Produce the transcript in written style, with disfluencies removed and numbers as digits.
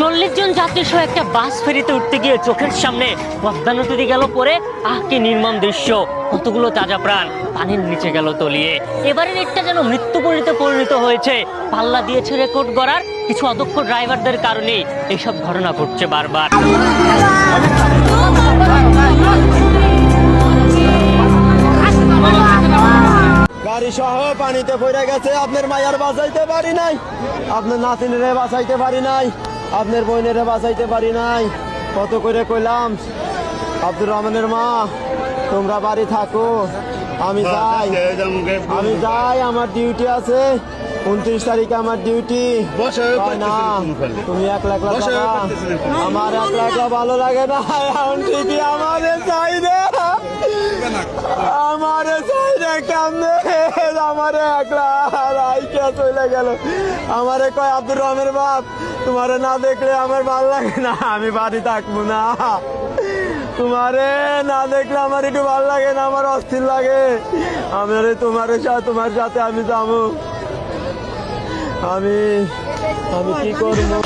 40 জন যাত্রী সহ একটা বাস ফেরিতে উঠতে গিয়ে চোখের সামনে পদ্মা নদী গেল পরে। কি নির্মম দৃশ্য! কতগুলো তাজা প্রাণ পানির নিচে গেল তলিয়ে। এবারের একটা যেন মৃত্যুপরিণতে পরিণত হয়েছে। পাল্লা দিয়েছে রেকর্ড গড়ার কিছু অদক্ষ ড্রাইভারদের কারণেই এইসব ঘটনা ঘটছে বারবার। গাড়ি সহ পানিতে পড়ে গেছে। আপনার মায়ার বাঁচাইতে পারি নাই, আপনার নাতিনেরে বাঁচাইতে পারি নাই, আপনার বোনেরে বাঁচাইতে পারি নাই। কত করে কইলাম আব্দুর রহমানের মা তোমরা বাড়ি থাকো, আমি যাই আমার ডিউটি আছে। 29 তারিখে আমার ডিউটি। না তুমি একলা একলা আমার একলা একলা ভালো লাগে না। এখন ঠিকই আমারে চাই রে, আমারে চাই রে। কেমনে আমারে একলা রাইকা চলে গেল। আমারে কয় আব্দুর রহমানের বাপ তোমারে না দেখলে আমার ভালো লাগে না, আমি বাড়ি থাকবো না। তোমারে না দেখলে আমার একটু ভালো লাগে না, আমার অস্থির লাগে। তোমার সাথে আমি যাবো। আমি কি করবো?